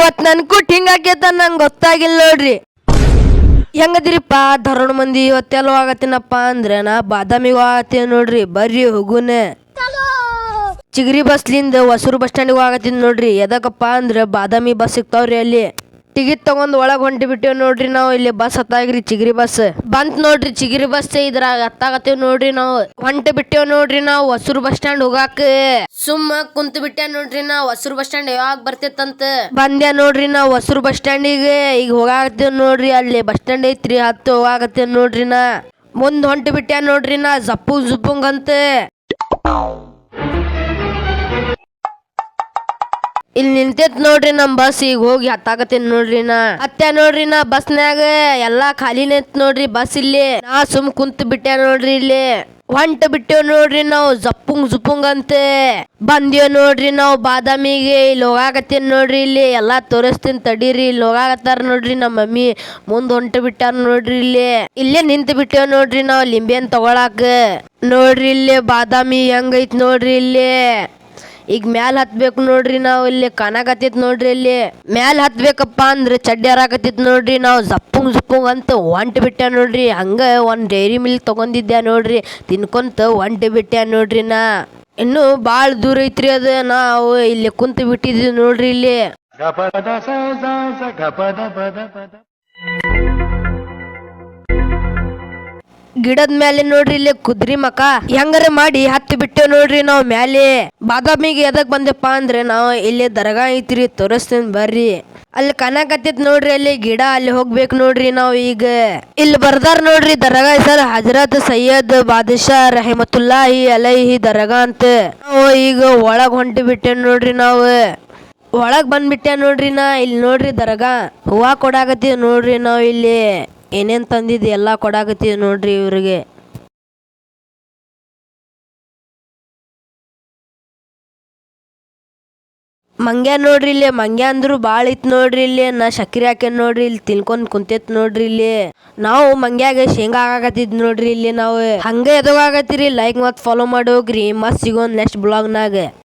ಇವತ್ ನನ್ಕು ಹಿಂಗ ಆಕೇತ ನಂಗೆ ಗೊತ್ತಾಗಿಲ್ಲ ನೋಡ್ರಿ. ಹೆಂಗದಿರಿಪ್ಪ ಧರಣ ಮಂದಿ ಇವತ್ತೆಲ್ಲ ಆಗತ್ತಿನಪ್ಪ ಅಂದ್ರೆ ನಾ ಬಾದಾಮಿಗೆ ಆಗತ್ತೀನಿ ನೋಡ್ರಿ. ಬರ್ರಿ ಹೋಗುನ. ಚಿಗರಿ ಬಸ್ಲಿಂದ ಹೊಸೂರು ಬಸ್ ಸ್ಟ್ಯಾಂಡಿಗೆ ಆಗತ್ತೀನಿ ನೋಡ್ರಿ. ಎದಕ್ಕಪ್ಪ ಅಂದ್ರೆ ಬಾದಾಮಿ ಬಸ್ ಸಿಗ್ತಾವ್ರಿ ಅಲ್ಲಿ. ಟಿಕೆಟ್ ತಗೊಂಡ್ ಒಳಗ್ ಹೊಂಟಿ ಬಿಟ್ಟೇವ್ ನೋಡ್ರಿ. ನಾವು ಇಲ್ಲಿ ಬಸ್ ಹತ್ತಾಗ್ರಿ ಚಿಗರಿ ಬಸ್ ಬಂತ್ ನೋಡ್ರಿ. ಚಿಗರಿ ಬಸ್ ಇದ್ರಾಗ ಹತ್ತಾಗತ್ತೇವ್ ನೋಡ್ರಿ. ನಾವು ಹೊಂಟಿ ಬಿಟ್ಟೇವ್ ನೋಡ್ರಿ. ನಾವು ಹೊಸೂರು ಬಸ್ ಸ್ಟ್ಯಾಂಡ್ ಹೋಗಾಕ ಸುಮ್ಮ ಕುಂತ ಬಿಟ್ಟೆ ನೋಡ್ರಿ. ನಾವ್ ಹೊಸೂರು ಬಸ್ ಸ್ಟ್ಯಾಂಡ್ ಯಾವಾಗ ಬರ್ತೇತಂತ ಬಂದ್ಯಾ ನೋಡ್ರಿ. ನಾವ್ ಹೊಸೂರು ಬಸ್ ಸ್ಟ್ಯಾಂಡಿಗೆ ಈಗ ಹೋಗಾಕತ್ತೇವ್ ನೋಡ್ರಿ. ಅಲ್ಲಿ ಬಸ್ ಸ್ಟ್ಯಾಂಡ್ ಐತ್ರಿ, ಹತ್ತು ಹೋಗಾಕತ್ತೇವ್ ನೋಡ್ರಿ. ನಾ ಮುಂದ್ ಹೊಂಟಿ ಬಿಟ್ಟೆ ನೋಡ್ರಿ. ನಾ ಜಪ್ಪುಂಗ್ ಅಂತ ಇಲ್ಲಿ ನಿಂತೈತ್ ನೋಡ್ರಿ ನಮ್ ಬಸ್. ಈಗ ಹೋಗಿ ಹತ್ತಾಕತ್ತೇನ್ ನೋಡ್ರಿ. ನಾ ಹತ್ಯ ನೋಡ್ರಿ. ನಾ ಬಸ್ನ್ಯಾಗ ಎಲ್ಲಾ ಖಾಲಿನೇ ಐತ್ ನೋಡ್ರಿ ಬಸ್. ಇಲ್ಲಿ ನಾ ಸುಮ್ ಕುಂತ ಬಿಟ್ಟೆ ನೋಡ್ರಿ. ಇಲ್ಲಿ ಹೊಂಟ ಬಿಟ್ಟೇವ್ ನೋಡ್ರಿ. ನಾವು ಜಪ್ಪುಂಗ್ ಅಂತ ಬಂದೇವ್ ನೋಡ್ರಿ. ನಾವು ಬಾದಾಮಿಗೆ ಇಲ್ಲಿ ಹೋಗಾಕತ್ತೇನ್ ನೋಡ್ರಿ. ಇಲ್ಲಿ ಎಲ್ಲಾ ತೋರಿಸ್ತೀನಿ ತಡೀರಿ. ಇಲ್ಲಿ ಹೋಗಾಕತ್ತಾರ ನೋಡ್ರಿ. ನಮ್ಮ ಮಮ್ಮಿ ಮುಂದ್ ಹೊಂಟ ಬಿಟ್ಟಾರ ನೋಡ್ರಿ. ಇಲ್ಲೇ ನಿಂತ ಬಿಟ್ಟೇವ್ ನೋಡ್ರಿ. ನಾವ್ ಲಿಂಬೆನ್ ತಗೊಳಾಕ ನೋಡ್ರಿ. ಇಲ್ಲಿ ಬಾದಾಮಿ ಹೆಂಗೈತ್ ನೋಡ್ರಿ. ಇಲ್ಲಿ ಈಗ ಮ್ಯಾಲ ಹತ್ಬೇಕು ನೋಡ್ರಿ. ನಾವು ಇಲ್ಲಿ ಕಾಣಕತ್ತೈತ್ ನೋಡ್ರಿ. ಇಲ್ಲಿ ಮ್ಯಾಲ ಹತ್ಬೇಕಪ್ಪ ಅಂದ್ರೆ ಚಡ್ಡಿ ಹರಾಕತ್ತಿತ್ ನೋಡ್ರಿ. ನಾವು ಜಪ್ಪುಂಗ್ ಅಂತ ಹೊಂಟ ಬಿಟ್ಟೆ ನೋಡ್ರಿ. ಹಂಗ ಒಂದ್ ಡೈರಿ ಮಿಲ್ಕ್ ತಗೊಂಡಿದ್ದೆ ನೋಡ್ರಿ. ತಿನ್ಕೊಂತ ಹೊಂಟ ಬಿಟ್ಟೆ ನೋಡ್ರಿ. ನಾ ಇನ್ನು ಬಾಳ ದೂರ ಐತ್ರಿ ಅದ. ನಾವು ಇಲ್ಲಿ ಕುಂತ ಬಿಟ್ಟಿದ್ವಿ ನೋಡ್ರಿ. ಇಲ್ಲಿ ಗಿಡದ ಮೇಲೆ ನೋಡ್ರಿ. ಇಲ್ಲಿ ಕುದ್ರಿ ಮಕ ಹೆಂಗಾರ ಮಾಡಿ ಹತ್ತಿ ಬಿಟ್ಟೇವ್ ನೋಡ್ರಿ. ನಾವ್ ಮ್ಯಾಲೆ ಬಾದಾಮಿಗೆ ಎದಕ್ ಬಂದೆಪ್ಪ ಅಂದ್ರೆ ನಾವು ಇಲ್ಲಿ ದರ್ಗಾ ಐತ್ರಿ, ತೋರಿಸ್ತೀನಿ ಬರ್ರಿ. ಅಲ್ಲಿ ಕನಕತ್ತಿತ್ ನೋಡ್ರಿ. ಅಲ್ಲಿ ಗಿಡ ಅಲ್ಲಿ ಹೋಗ್ಬೇಕು ನೋಡ್ರಿ. ನಾವ್ ಈಗ ಇಲ್ಲಿ ಬರ್ದಾರ ನೋಡ್ರಿ ದರ್ಗಾ ಹೆಸರು ಹಜರತ್ ಸೈಯದ್ ಬಾದಶಾ ರಹಮತುಲ್ಲಾಹಿ ಅಲೈಹಿ ದರ್ಗಾ ಅಂತ. ನಾವು ಈಗ ಒಳಗ್ ಹೊಂಟಿ ಬಿಟ್ಟೆ ನೋಡ್ರಿ. ನಾವು ಒಳಗ್ ಬಂದ್ಬಿಟ್ಟೆ ನೋಡ್ರಿ. ನಾ ಇಲ್ಲಿ ನೋಡ್ರಿ ದರ್ಗಾ ಹೂವಾ ಕೊಡಾಕತ್ತೀವಿ ನೋಡ್ರಿ. ನಾವ್ ಇಲ್ಲಿ ಏನೇನ್ ತಂದಿದ್ ಎಲ್ಲಾ ಕೊಡಾಕತ್ತೀವಿ ನೋಡ್ರಿ ಇವ್ರಿಗೆ. ಮಂಗ್ಯ ನೋಡ್ರಿ. ಇಲ್ಲಿ ಮಂಗ್ಯ ಅಂದ್ರು ಬಾಳ ಐತ್ ನೋಡ್ರಿ. ಇಲ್ಲಿ ನಾ ಸಕ್ರಿ ಹಾಕೇನ್ ನೋಡ್ರಿ. ಇಲ್ಲಿ ತಿನ್ಕೊಂಡ್ ಕುಂತೇತ್ ನೋಡ್ರಿ. ಇಲ್ಲಿ ನಾವು ಮಂಗ್ಯಾಗ ಶೇಂಗಾ ಆಗಾಕತ್ತಿದ್ ನೋಡ್ರಿ. ಇಲ್ಲಿ ನಾವು ಹಂಗ ಎದೋಗಾಗತ್ತೀರಿ. ಲೈಕ್ ಮತ್ ಫಾಲೋ ಮಾಡೋಗ್ರಿ. ಮತ್ ಸಿಗೋನ್ ನೆಕ್ಸ್ಟ್ ಬ್ಲಾಗ್ನಾಗ.